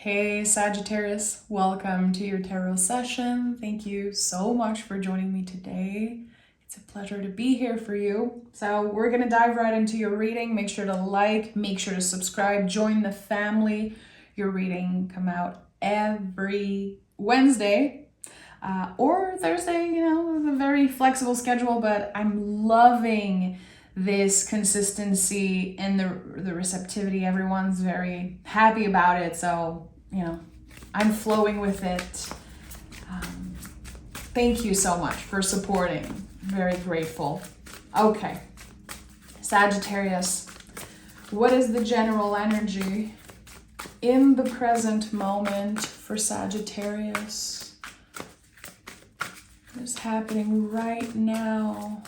Hey Sagittarius, welcome to your tarot session. Thank you so much for joining me today. It's a pleasure to be here for you. So we're going to dive right into your reading. Make sure to like, make sure to subscribe, join the family. Your reading come out every Wednesday or Thursday, a very flexible schedule, but I'm loving this consistency and the receptivity. Everyone's very happy about it, so I'm flowing with it. Thank you so much for supporting. Very grateful. Okay, Sagittarius, what is the general energy in the present moment for Sagittarius? What is happening right now?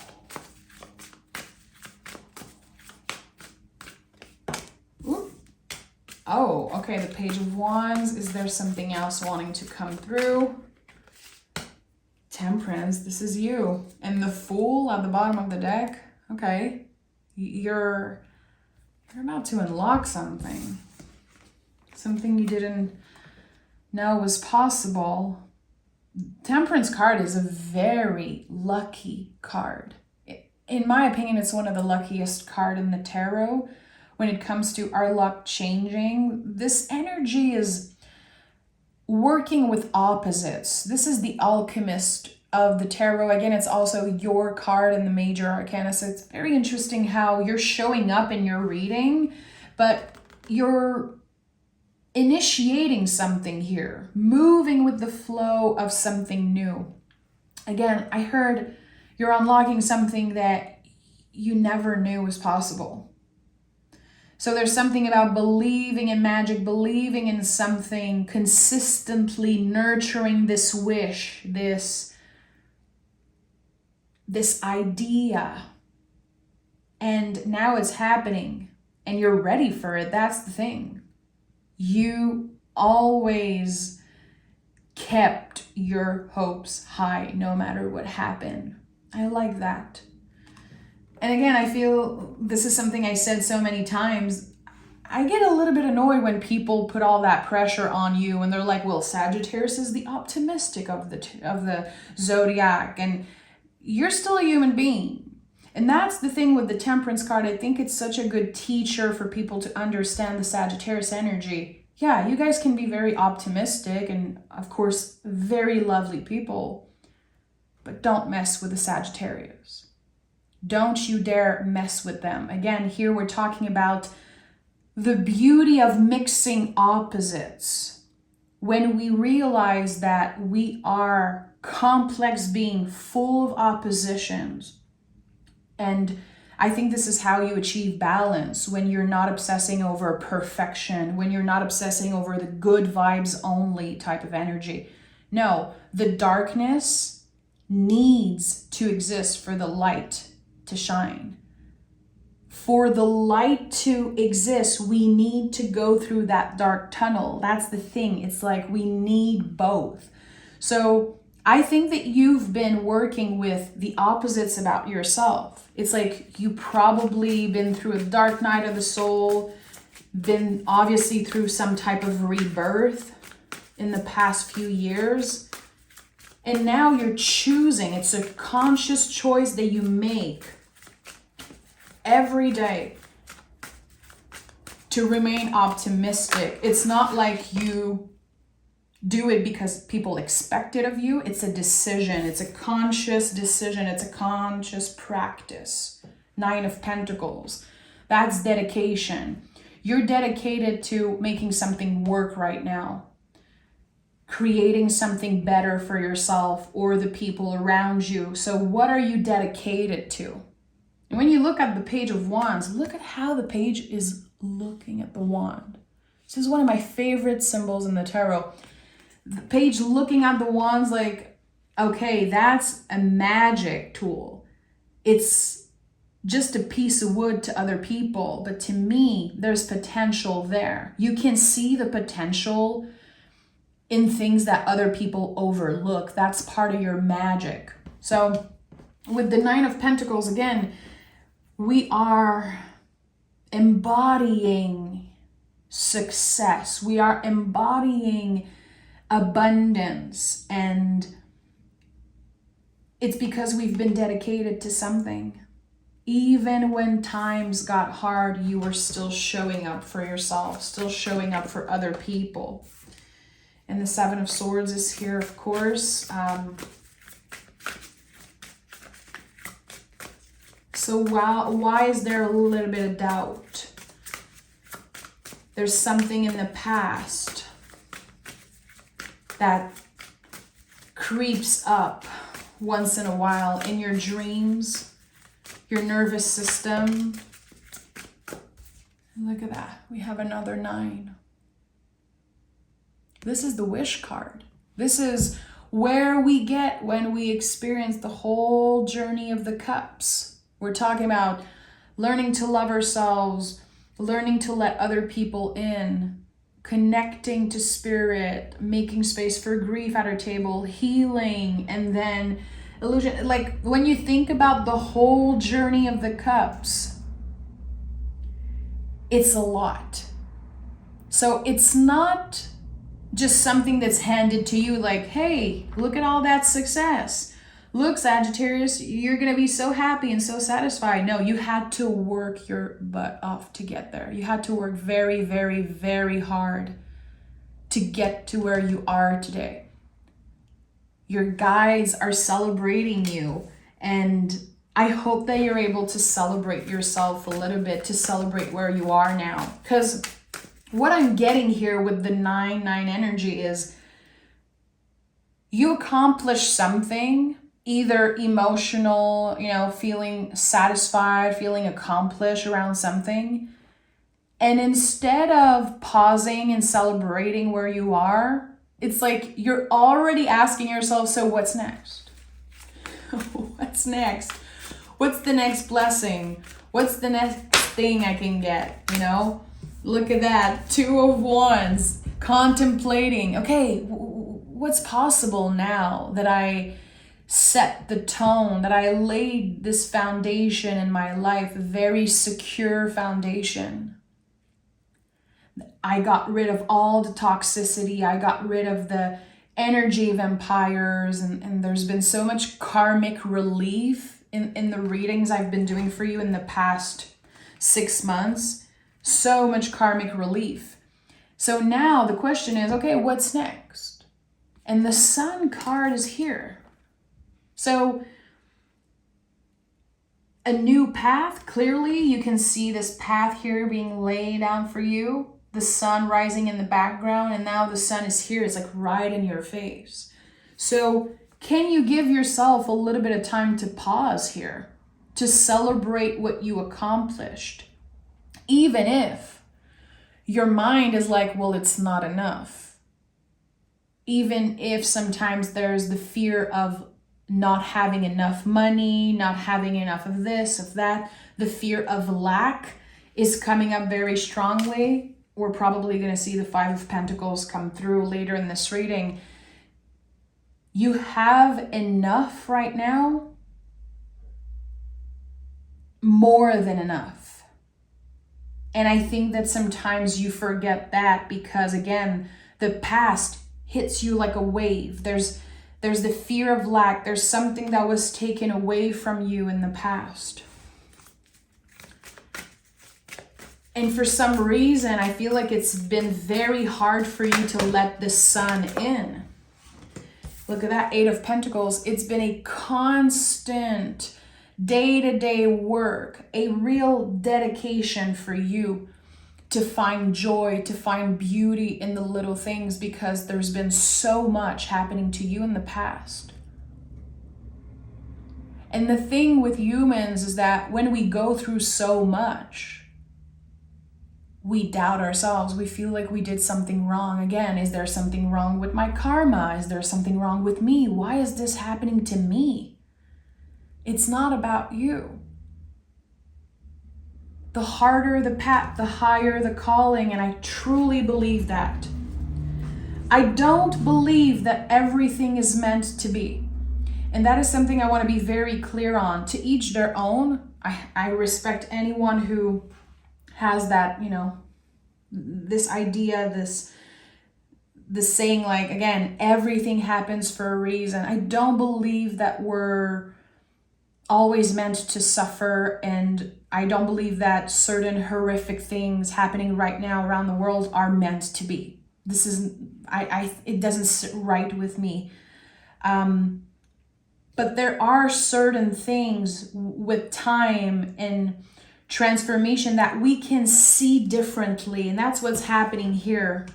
Oh, okay, the Page of Wands. Is there something else wanting to come through? Temperance, this is you. And the Fool at the bottom of the deck. Okay. You're about to unlock something. Something you didn't know was possible. Temperance card is a very lucky card. In my opinion, it's one of the luckiest card in the tarot. When it comes to our luck changing, this energy is working with opposites. This is the alchemist of the tarot. Again, it's also your card in the major arcana. So it's very interesting how you're showing up in your reading, but you're initiating something here, moving with the flow of something new. Again, I heard you're unlocking something that you never knew was possible. So there's something about believing in magic, believing in something, consistently nurturing this wish, this idea. And now it's happening and you're ready for it. That's the thing. You always kept your hopes high no matter what happened. I like that. And again, I feel this is something I said so many times. I get a little bit annoyed when people put all that pressure on you and they're like, well, Sagittarius is the optimistic of the zodiac and you're still a human being. And that's the thing with the Temperance card. I think it's such a good teacher for people to understand the Sagittarius energy. Yeah, you guys can be very optimistic and of course, very lovely people, but don't mess with the Sagittarius. Don't you dare mess with them. Again, here we're talking about the beauty of mixing opposites. When we realize that we are complex being full of oppositions. And I think this is how you achieve balance when you're not obsessing over perfection, when you're not obsessing over the good vibes only type of energy. No, the darkness needs to exist for the light to shine. For the light to exist, we need to go through that dark tunnel. That's the thing. It's like we need both. So I think that you've been working with the opposites about yourself. It's like you probably been through a dark night of the soul, been obviously through some type of rebirth in the past few years. And now you're choosing. It's a conscious choice that you make every day to remain optimistic. It's not like you do it because people expect it of you. It's a decision. It's a conscious decision. It's a conscious practice. 9 of Pentacles. That's dedication. You're dedicated to making something work right now. Creating something better for yourself or the people around you. So what are you dedicated to? And when you look at the Page of Wands, look at how the page is looking at the wand. This is one of my favorite symbols in the tarot. The page looking at the wands like, okay, that's a magic tool. It's just a piece of wood to other people, but to me, there's potential there. You can see the potential in things that other people overlook. That's part of your magic. So with the 9 of Pentacles, again, we are embodying success. We are embodying abundance, and it's because we've been dedicated to something. Even when times got hard, you were still showing up for yourself, still showing up for other people. And the Seven of Swords is here, of course. So why is there a little bit of doubt? There's something in the past that creeps up once in a while in your dreams, your nervous system. Look at that. We have another 9. This is the wish card. This is where we get when we experience the whole journey of the cups. We're talking about learning to love ourselves, learning to let other people in, connecting to spirit, making space for grief at our table, healing, and then illusion. Like when you think about the whole journey of the cups, it's a lot. So it's not just something that's handed to you like, hey, look at all that success. Look, Sagittarius, you're going to be so happy and so satisfied. No, you had to work your butt off to get there. You had to work very, very, very hard to get to where you are today. Your guides are celebrating you, and I hope that you're able to celebrate yourself a little bit, to celebrate where you are now. Because what I'm getting here with the 9-9 energy is you accomplish something, either emotional, feeling satisfied, feeling accomplished around something. And instead of pausing and celebrating where you are, it's like you're already asking yourself, so what's next? What's next? What's the next blessing? What's the next thing I can get? Look at that. 2 of Wands, contemplating. Okay, what's possible now that I set the tone, that I laid this foundation in my life, a very secure foundation. I got rid of all the toxicity. I got rid of the energy vampires, and there's been so much karmic relief in the readings I've been doing for you in the past 6 months. So much karmic relief. So now the question is, okay, what's next? And the Sun card is here. So a new path, clearly you can see this path here being laid down for you. The sun rising in the background, and now the sun is here. It's like right in your face. So can you give yourself a little bit of time to pause here, to celebrate what you accomplished? Even if your mind is like, well, it's not enough. Even if sometimes there's the fear of not having enough money, not having enough of this, of that, the fear of lack is coming up very strongly. We're probably going to see the 5 of Pentacles come through later in this reading. You have enough right now, more than enough. And I think that sometimes you forget that because, again, the past hits you like a wave. There's the fear of lack. There's something that was taken away from you in the past. And for some reason, I feel like it's been very hard for you to let the sun in. Look at that 8 of Pentacles. It's been a constant day-to-day work, a real dedication for you to find joy, to find beauty in the little things, because there's been so much happening to you in the past. And the thing with humans is that when we go through so much, we doubt ourselves. We feel like we did something wrong. Again, is there something wrong with my karma? Is there something wrong with me? Why is this happening to me? It's not about you. The harder the path, the higher the calling, and I truly believe that. I don't believe that everything is meant to be. And that is something I want to be very clear on. To each their own. I respect anyone who has that, this idea, this saying, like, again, everything happens for a reason. I don't believe that we're always meant to suffer, and I don't believe that certain horrific things happening right now around the world are meant to be. This is, it doesn't sit right with me. But there are certain things with time and transformation that we can see differently, and that's what's happening here.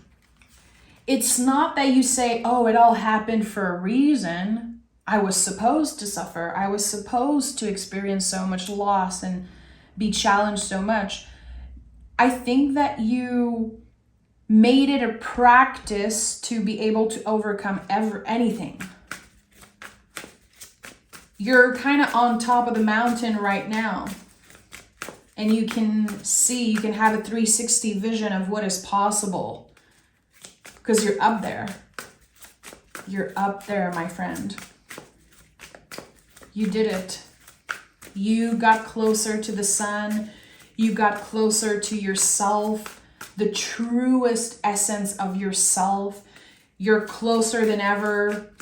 It's not that you say, oh, it all happened for a reason. I was supposed to suffer. I was supposed to experience so much loss and be challenged so much. I think that you made it a practice to be able to overcome anything. You're kind of on top of the mountain right now. And you can see, you can have a 360 vision of what is possible. Because you're up there. You're up there, my friend. You did it. You got closer to the sun. You got closer to yourself, the truest essence of yourself. You're closer than ever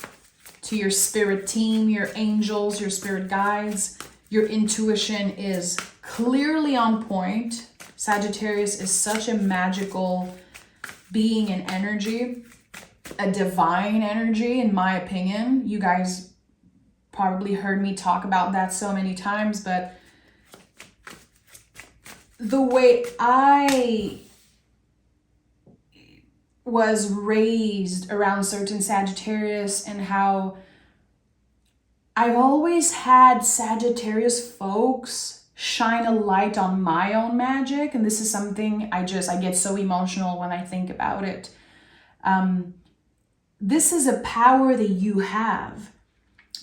to your spirit team, your angels, your spirit guides. Your intuition is clearly on point. Sagittarius is such a magical being and energy, a divine energy, in my opinion. You guys probably heard me talk about that so many times, but the way I was raised around certain Sagittarius and how I've always had Sagittarius folks shine a light on my own magic. And this is something I get so emotional when I think about it. This is a power that you have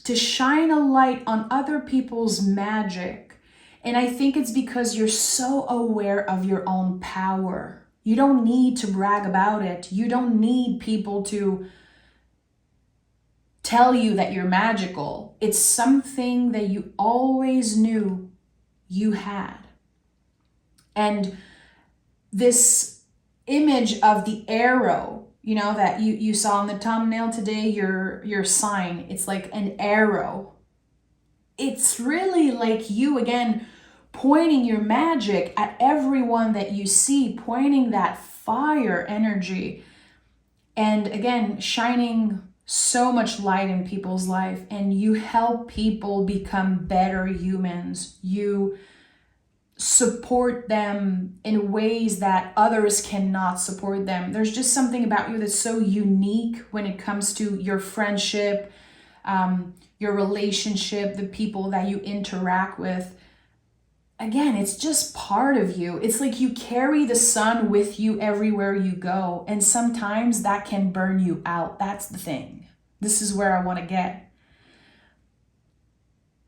to shine a light on other people's magic. And I think it's because you're so aware of your own power. You don't need to brag about it. You don't need people to tell you that you're magical. It's something that you always knew you had. And this image of the arrow, that you saw in the thumbnail today, your sign, it's like an arrow. It's really like you, again, pointing your magic at everyone that you see, pointing that fire energy, and again, shining so much light in people's life, and you help people become better humans. You support them in ways that others cannot support them. There's just something about you that's so unique when it comes to your friendship, your relationship, the people that you interact with. Again, it's just part of you. It's like you carry the sun with you everywhere you go. And sometimes that can burn you out. That's the thing. This is where I want to get.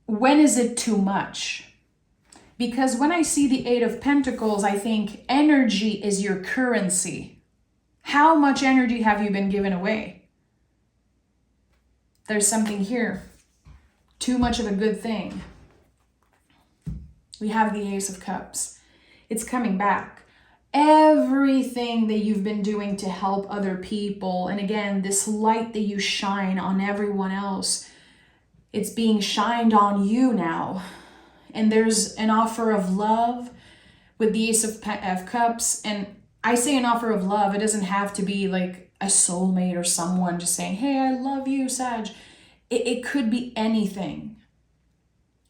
When is it too much? Because when I see the 8 of Pentacles, I think energy is your currency. How much energy have you been given away? There's something here. Too much of a good thing. We have the Ace of Cups. It's coming back. Everything that you've been doing to help other people, and again, this light that you shine on everyone else, it's being shined on you now. And there's an offer of love with the Ace of Cups. And I say an offer of love, it doesn't have to be like a soulmate or someone just saying, hey, I love you, Sag. It could be anything.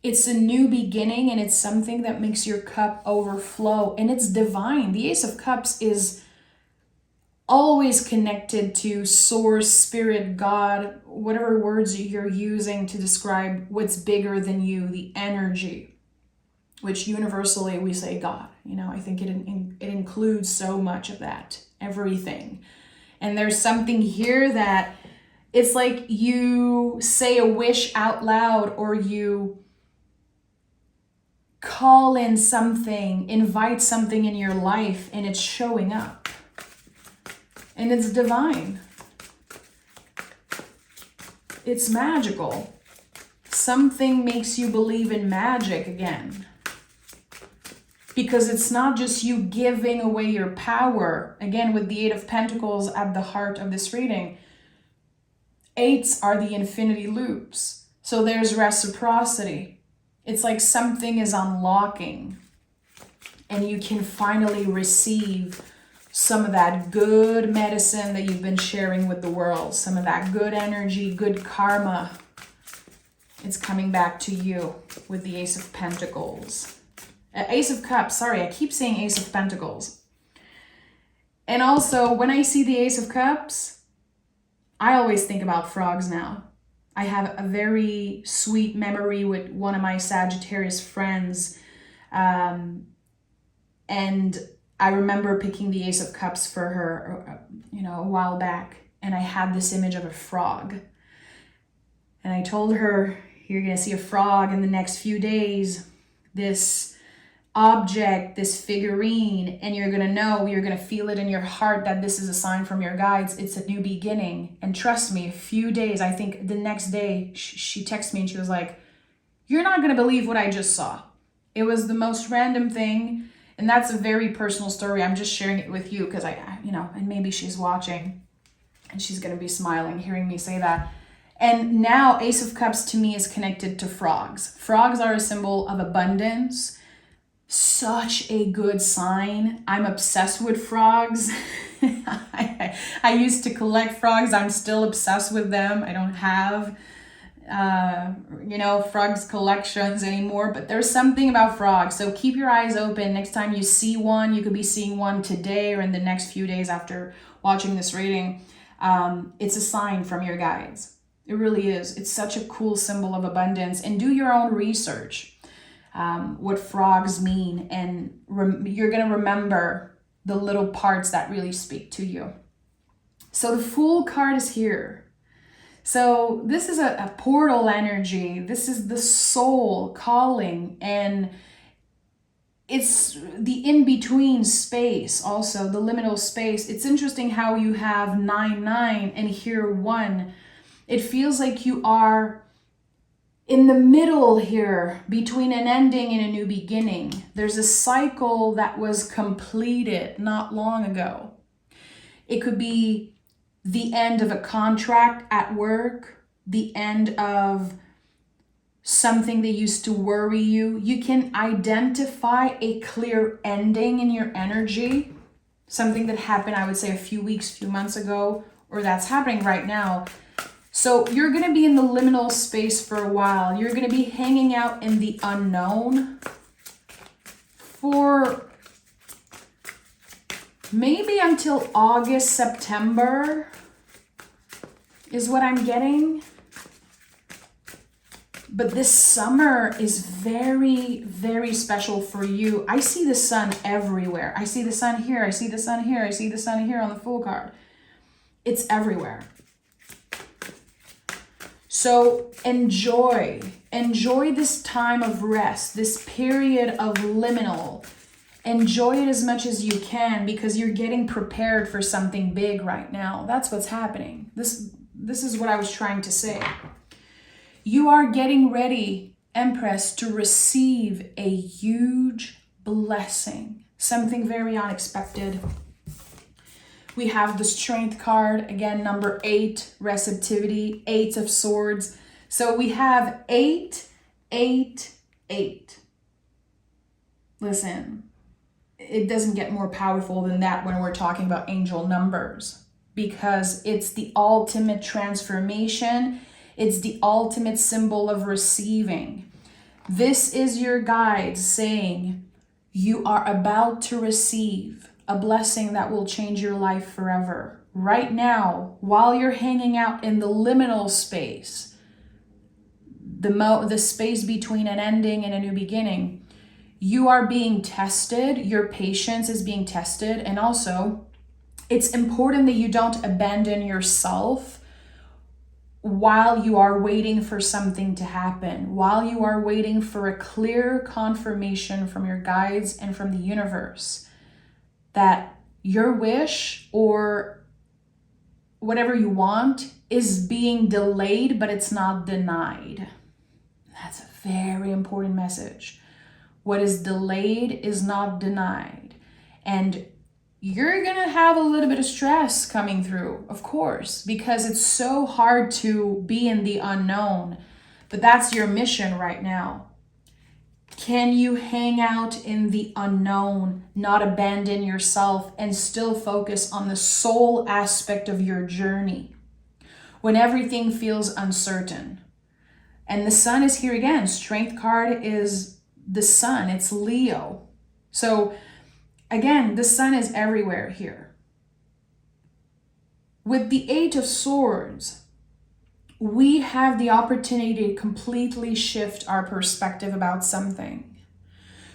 It's a new beginning, and it's something that makes your cup overflow, and it's divine. The Ace of Cups is always connected to source, spirit, God, whatever words you're using to describe what's bigger than you, the energy, which universally we say God. I think it includes so much of that, everything. And there's something here that it's like you say a wish out loud, or you call in something, invite something in your life, and it's showing up. And it's divine. It's magical. Something makes you believe in magic again. Because it's not just you giving away your power. Again, with the Eight of Pentacles at the heart of this reading, eights are the infinity loops. So there's reciprocity. It's like something is unlocking and you can finally receive some of that good medicine that you've been sharing with the world, some of that good energy, good karma. It's coming back to you with the Ace of Pentacles. Ace of Cups, sorry, I keep saying Ace of Pentacles. And also, when I see the Ace of Cups, I always think about frogs now. I have a very sweet memory with one of my Sagittarius friends. And I remember picking the Ace of Cups for her, a while back. And I had this image of a frog. And I told her, you're going to see a frog in the next few days. This object, this figurine, and you're going to feel it in your heart that this is a sign from your guides. It's a new beginning. And trust me, a few days, I think the next day, she texted me and she was like, you're not going to believe what I just saw. It was the most random thing. And that's a very personal story. I'm just sharing it with you because and maybe she's watching and she's going to be smiling hearing me say that. And now Ace of Cups to me is connected to frogs. Frogs are a symbol of abundance. Such a good sign. I'm obsessed with frogs. I used to collect frogs. I'm still obsessed with them. I don't have, frogs collections anymore, but there's something about frogs. So keep your eyes open. Next time you see one, you could be seeing one today or in the next few days after watching this reading. It's a sign from your guides. It really is. It's such a cool symbol of abundance. And do your own research. What frogs mean, and you're going to remember the little parts that really speak to you. So the Fool card is here. So this is a portal energy. This is the soul calling, and it's the in-between space, also the liminal space. It's interesting how you have 9-9 and here 1. It feels like you are in the middle here between an ending and a new beginning. There's a cycle that was completed not long ago. It could be the end of a contract at work, the end of something that used to worry you. You can identify a clear ending in your energy, something that happened, I would say, a few months ago, or that's happening right now. So you're going to be in the liminal space for a while. You're going to be hanging out in the unknown for maybe until August, September is what I'm getting. But this summer is very, very special for you. I see the sun everywhere. I see the sun here. I see the sun here. I see the sun here on the Fool card. It's everywhere. So enjoy this time of rest, this period of liminal. Enjoy it as much as you can because you're getting prepared for something big right now. That's what's happening. This is what I was trying to say. You are getting ready, Empress, to receive a huge blessing, something very unexpected. We have the Strength card, again, number 8, receptivity, 8 of Swords. So we have 8, 8, 8. Listen, it doesn't get more powerful than that when we're talking about angel numbers because it's the ultimate transformation. It's the ultimate symbol of receiving. This is your guide saying you are about to receive a blessing that will change your life forever. Right now, while you're hanging out in the liminal space, the space between an ending and a new beginning, you are being tested. Your patience is being tested. And also, it's important that you don't abandon yourself while you are waiting for something to happen, while you are waiting for a clear confirmation from your guides and from the universe that your wish or whatever you want is being delayed, but it's not denied. That's a very important message. What is delayed is not denied. And you're going to have a little bit of stress coming through, of course, because it's so hard to be in the unknown. But that's your mission right now. Can you hang out in the unknown, not abandon yourself, and still focus on the soul aspect of your journey when everything feels uncertain? And the sun is here again. Strength card is the sun. It's Leo. So again, the sun is everywhere here. With the Eight of Swords, we have the opportunity to completely shift our perspective about something.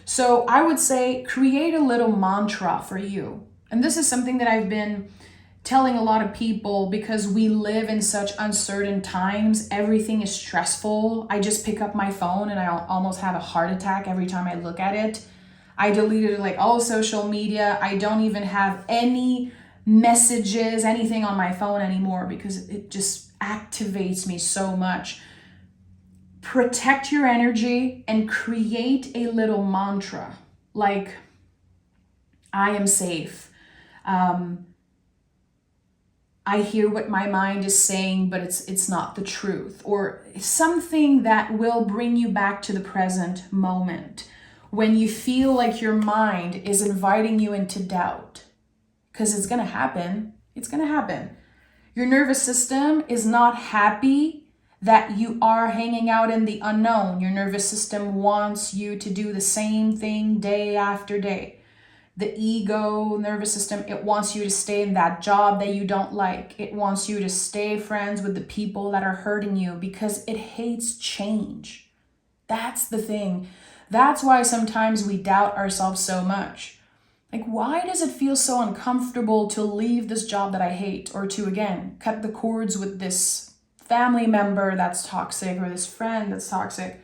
So I would say create a little mantra for you. And this is something that I've been telling a lot of people because we live in such uncertain times. Everything is stressful. I just pick up my phone and I almost have a heart attack every time I look at it. I deleted like all social media. I don't even have any messages, anything on my phone anymore because it just activates me so much. Protect your energy and create a little mantra like, I am safe. I hear what my mind is saying, but it's not the truth. Or something that will bring you back to the present moment when you feel like your mind is inviting you into doubt. Because it's going to happen. It's going to happen. Your nervous system is not happy that you are hanging out in the unknown. Your nervous system wants you to do the same thing day after day. The ego nervous system, it wants you to stay in that job that you don't like. It wants you to stay friends with the people that are hurting you because it hates change. That's the thing. That's why sometimes we doubt ourselves so much. Like, why does it feel so uncomfortable to leave this job that I hate, or to, again, cut the cords with this family member that's toxic or this friend that's toxic?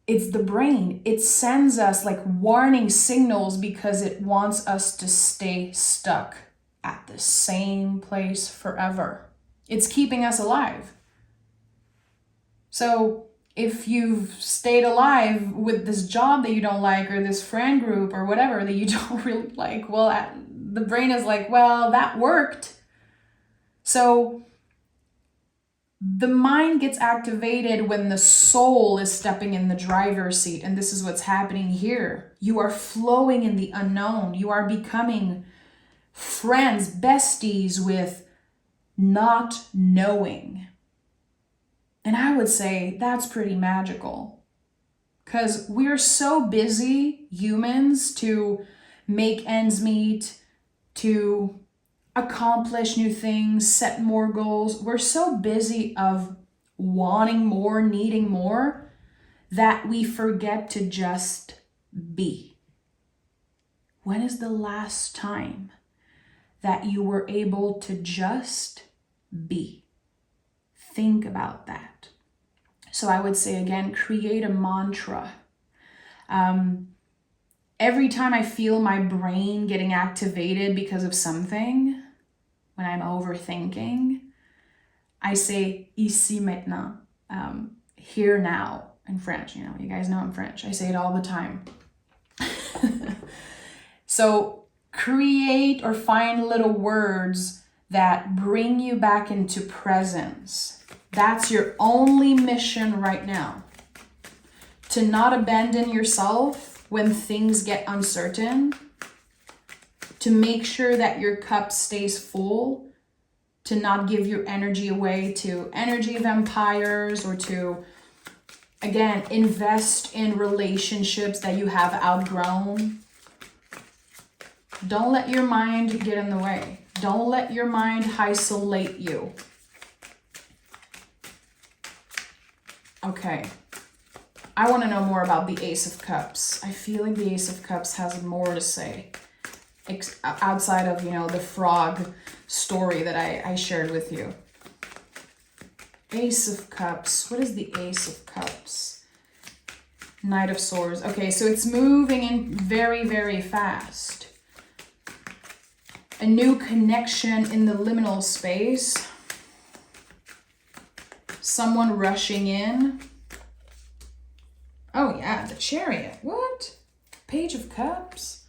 It's the brain. It sends us like warning signals because it wants us to stay stuck at the same place forever. It's keeping us alive. So if you've stayed alive with this job that you don't like, or this friend group or whatever that you don't really like, well, the brain is like, well, that worked. So the mind gets activated when the soul is stepping in the driver's seat. And this is what's happening here. You are flowing in the unknown. You are becoming friends, besties with not knowing. And I would say that's pretty magical because we're so busy, humans, to make ends meet, to accomplish new things, set more goals. We're so busy of wanting more, needing more, that we forget to just be. When is the last time that you were able to just be? Think about that. So I would say, again, create a mantra. Every time I feel my brain getting activated because of something, when I'm overthinking, I say ici maintenant, here now, in French. You know, you guys know I'm French. I say it all the time. So create or find little words that bring you back into presence. That's your only mission right now. To not abandon yourself when things get uncertain. To make sure that your cup stays full. To not give your energy away to energy vampires, or to, again, invest in relationships that you have outgrown. Don't let your mind get in the way. Don't let your mind isolate you. Okay. I want to know more about the Ace of Cups. I feel like the Ace of Cups has more to say. Outside of, the frog story that I shared with you. Ace of Cups. What is the Ace of Cups? Knight of Swords. Okay, so it's moving in very, very fast. A new connection in the liminal space. Someone rushing in. Oh yeah, the Chariot. What? Page of Cups.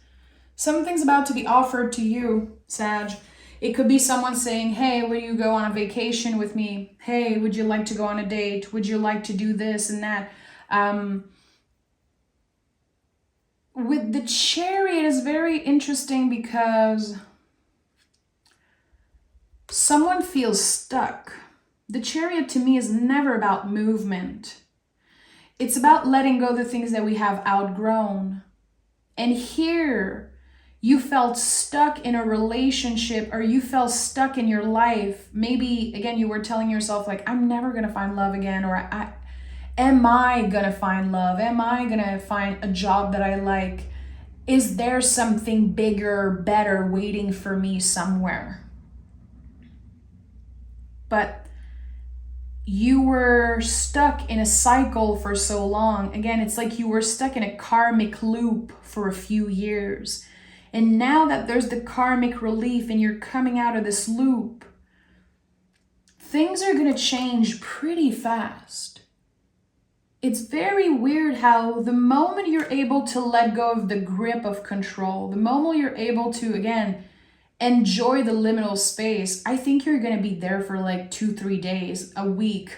Something's about to be offered to you, Sag. It could be someone saying, hey, will you go on a vacation with me? Hey, would you like to go on a date? Would you like to do this and that? With the Chariot is very interesting because someone feels stuck. The Chariot to me is never about movement. It's about letting go of the things that we have outgrown. And here, you felt stuck in a relationship, or you felt stuck in your life. Maybe, again, you were telling yourself, like, I'm never going to find love again, or am I going to find love? Am I going to find a job that I like? Is there something bigger, better waiting for me somewhere? But you were stuck in a cycle for so long. Again, it's like you were stuck in a karmic loop for a few years. And now that there's the karmic relief and you're coming out of this loop, things are going to change pretty fast. It's very weird how the moment you're able to let go of the grip of control, the moment you're able to, again, enjoy the liminal space, I think you're going to be there for like 2-3 days, a week,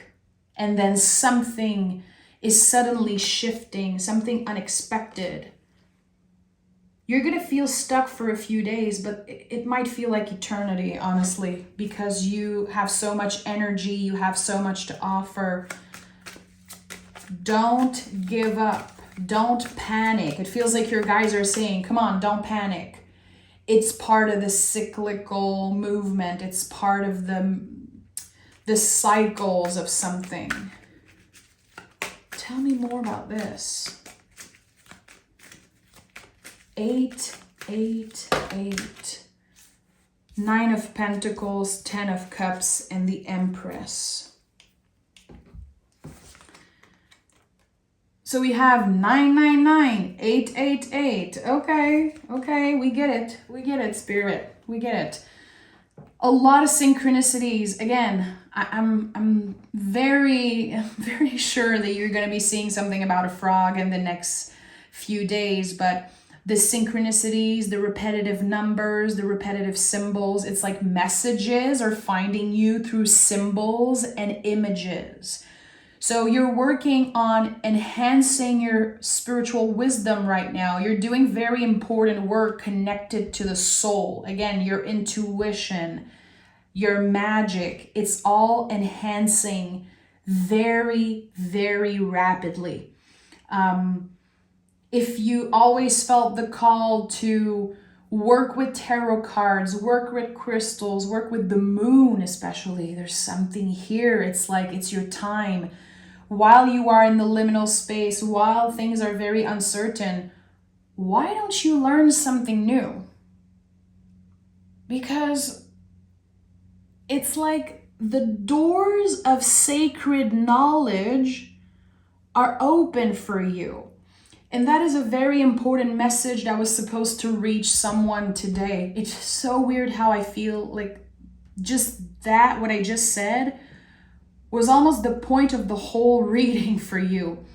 and then something is suddenly shifting, something unexpected. You're going to feel stuck for a few days, but it might feel like eternity, honestly, because you have so much energy, you have so much to offer. Don't give up. Don't panic. It feels like your guys are saying, come on, don't panic. It's part of the cyclical movement. It's part of the cycles of something. Tell me more about this. 8, 8, 8. 9 of Pentacles, 10 of Cups, and the Empress. So we have 999, 888. Okay, we get it, Spirit. We get it. A lot of synchronicities. Again, I'm very, very sure that you're going to be seeing something about a frog in the next few days, but the synchronicities, the repetitive numbers, the repetitive symbols, it's like messages are finding you through symbols and images. So you're working on enhancing your spiritual wisdom right now. You're doing very important work connected to the soul. Again, your intuition, your magic, it's all enhancing very, very rapidly. If you always felt the call to work with tarot cards, work with crystals, work with the moon especially, there's something here. It's like it's your time. While you are in the liminal space, while things are very uncertain, why don't you learn something new? Because it's like the doors of sacred knowledge are open for you. And that is a very important message that was supposed to reach someone today. It's so weird how I feel like just that, what I just said, was almost the point of the whole reading for you.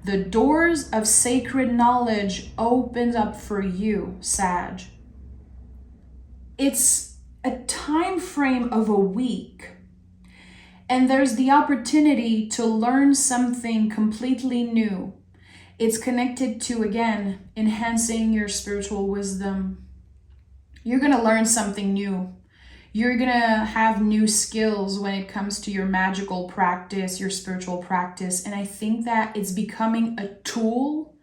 The doors of sacred knowledge opened up for you, Sag. It's a time frame of a week. And there's the opportunity to learn something completely new. It's connected to, again, enhancing your spiritual wisdom. You're going to learn something new. You're going to have new skills when it comes to your magical practice, your spiritual practice. And I think that it's becoming a tool,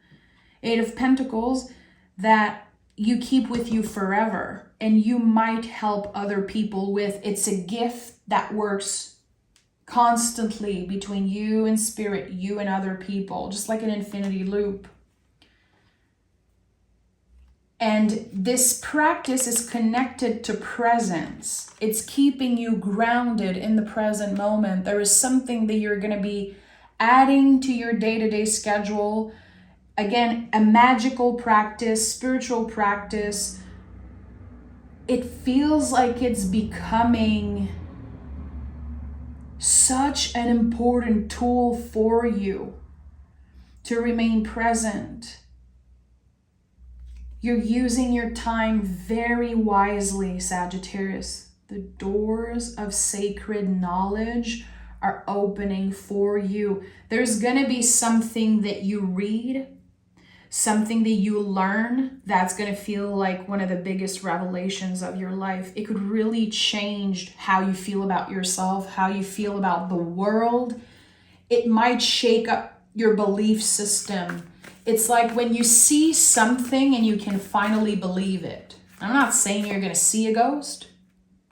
8 of Pentacles, that you keep with you forever. And you might help other people with. It's a gift that works constantly between you and spirit, you and other people, just like an infinity loop. And this practice is connected to presence. It's keeping you grounded in the present moment. There is something that you're going to be adding to your day-to-day schedule. Again, a magical practice, spiritual practice. It feels like it's becoming such an important tool for you to remain present. You're using your time very wisely, Sagittarius. The doors of sacred knowledge are opening for you. There's going to be something that you read, something that you learn that's going to feel like one of the biggest revelations of your life. It could really change how you feel about yourself, how you feel about the world. It might shake up your belief system. It's like when you see something and you can finally believe it. I'm not saying you're going to see a ghost,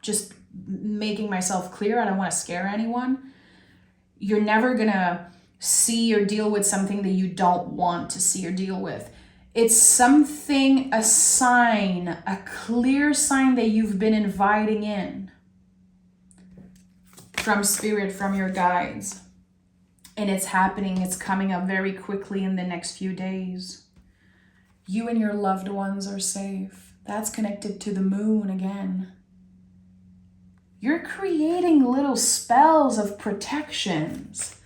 just making myself clear. I don't want to scare anyone. You're never going to see or deal with something that you don't want to see or deal with. It's something, a sign, a clear sign that you've been inviting in from spirit, from your guides. And it's happening. It's coming up very quickly in the next few days. You and your loved ones are safe. That's connected to the moon again. You're creating little spells of protections.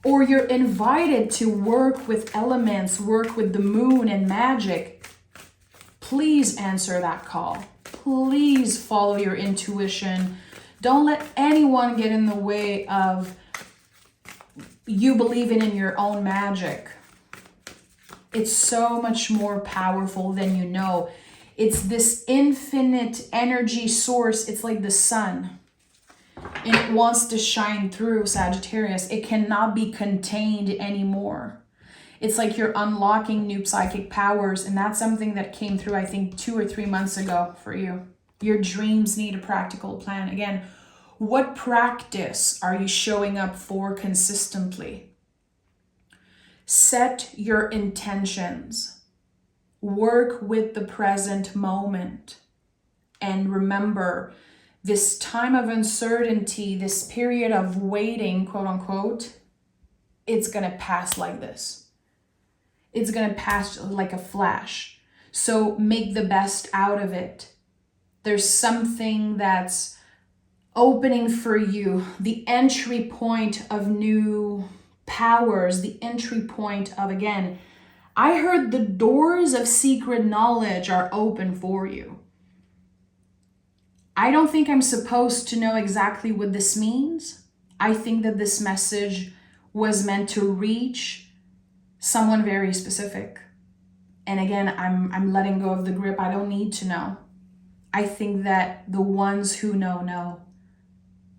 Or you're invited to work with elements, work with the moon and magic. Please answer that call. Please follow your intuition. Don't let anyone get in the way of you believing in your own magic. It's so much more powerful than you know. It's this infinite energy source. It's like the sun. And it wants to shine through, Sagittarius. It cannot be contained anymore. It's like you're unlocking new psychic powers. And that's something that came through, I think, 2 or 3 months ago for you. Your dreams need a practical plan. Again, what practice are you showing up for consistently? Set your intentions. Work with the present moment. And remember, this time of uncertainty, this period of waiting, quote unquote, it's going to pass like this. It's going to pass like a flash. So make the best out of it. There's something that's opening for you, the entry point of new powers, the entry point of, again, I heard the doors of secret knowledge are open for you. I don't think I'm supposed to know exactly what this means. I think that this message was meant to reach someone very specific. And again, I'm letting go of the grip. I don't need to know. I think that the ones who know.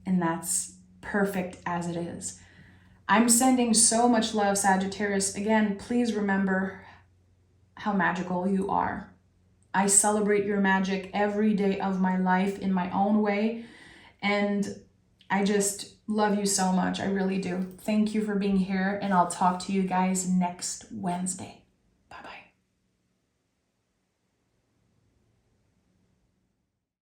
And that's perfect as it is. I'm sending so much love, Sagittarius. Again, please remember how magical you are. I celebrate your magic every day of my life in my own way. And I just love you so much. I really do. Thank you for being here. And I'll talk to you guys next Wednesday.